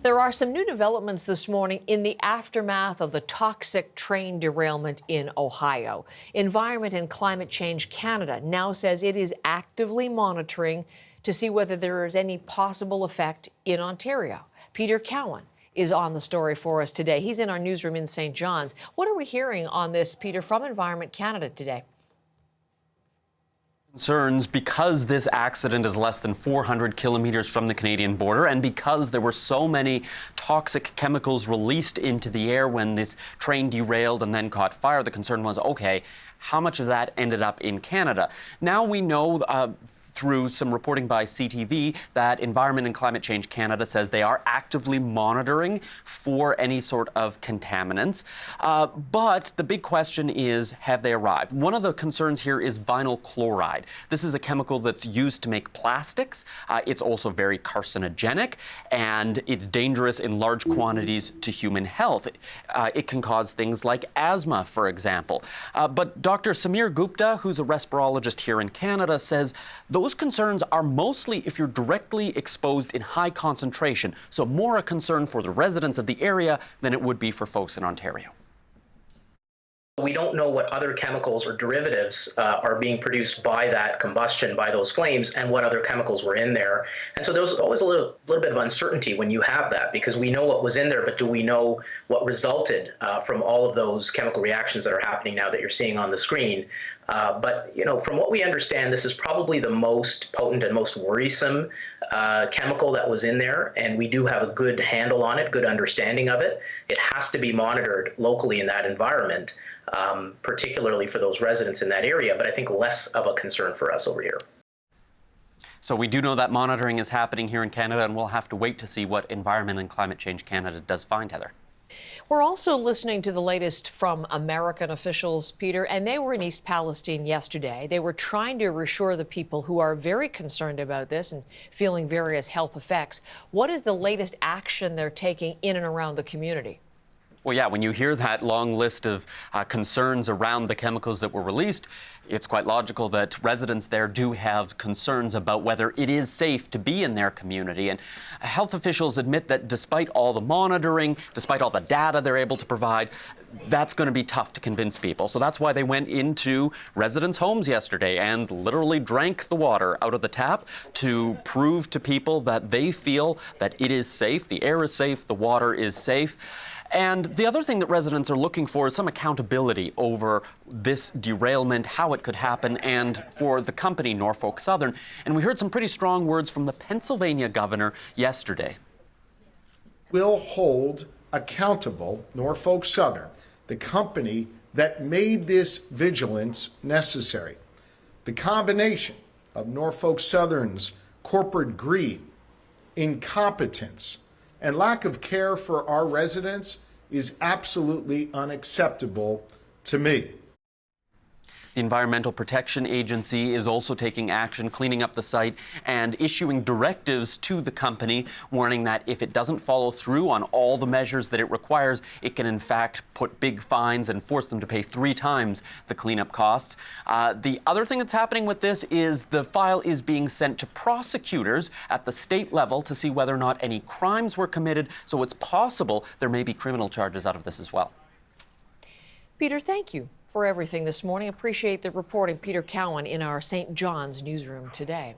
There are some new developments this morning in the aftermath of the toxic train derailment in Ohio. Environment and Climate Change Canada now says it is actively monitoring to see whether there is any possible effect in Ontario. Peter Cowan is on the story for us today. He's in our newsroom in St. John's. What are we hearing on this, Peter, from Environment Canada today? Concerns because this accident is less than 400 kilometers from the Canadian border, and because there were so many toxic chemicals released into the air when this train derailed and then caught fire, the concern was, okay, how much of that ended up in Canada? Now we know through some reporting by CTV that Environment and Climate Change Canada says they are actively monitoring for any sort of contaminants. But the big question is, have they arrived? One of the concerns here is vinyl chloride. This is a chemical that's used to make plastics. It's also very carcinogenic, and it's dangerous in large quantities to human health. It can cause things like asthma, for example. But Dr. Samir Gupta, who's a respirologist here in Canada, says those concerns are mostly if you're directly exposed in high concentration, so more a concern for the residents of the area than it would be for folks in Ontario. We don't know what other chemicals or derivatives are being produced by that combustion, by those flames, and what other chemicals were in there. And so there's always a little bit of uncertainty when you have that, because we know what was in there, but do we know what resulted from all of those chemical reactions that are happening now that you're seeing on the screen? But, you know, from what we understand, this is probably the most potent and most worrisome chemical that was in there, and we do have a good handle on it, good understanding of it. It has to be monitored locally in that environment, particularly for those residents in that area, but I think less of a concern for us over here. So we do know that monitoring is happening here in Canada, and we'll have to wait to see what Environment and Climate Change Canada does find, Heather. We're also listening to the latest from American officials, Peter, and they were in East Palestine yesterday. They were trying to reassure the people who are very concerned about this and feeling various health effects. What is the latest action they're taking in and around the community? Well, yeah, when you hear that long list of concerns around the chemicals that were released, it's quite logical that residents there do have concerns about whether it is safe to be in their community. And health officials admit that despite all the monitoring, despite all the data they're able to provide, that's going to be tough to convince people. So that's why they went into residents' homes yesterday and literally drank the water out of the tap to prove to people that they feel that it is safe, the air is safe, the water is safe. And the other thing that residents are looking for is some accountability over this derailment, how it could happen, and for the company Norfolk Southern. And we heard some pretty strong words from the Pennsylvania governor yesterday. We'll hold accountable Norfolk Southern, the company that made this vigilance necessary. The combination of Norfolk Southern's corporate greed, incompetence, and lack of care for our residents is absolutely unacceptable to me. The Environmental Protection Agency is also taking action, cleaning up the site and issuing directives to the company, warning that if it doesn't follow through on all the measures that it requires, it can in fact put big fines and force them to pay 3 times the cleanup costs. The other thing that's happening with this is the file is being sent to prosecutors at the state level to see whether or not any crimes were committed, so it's possible there may be criminal charges out of this as well. Peter, thank you for everything this morning. Appreciate the reporting. Peter Cowan in our St. John's newsroom today.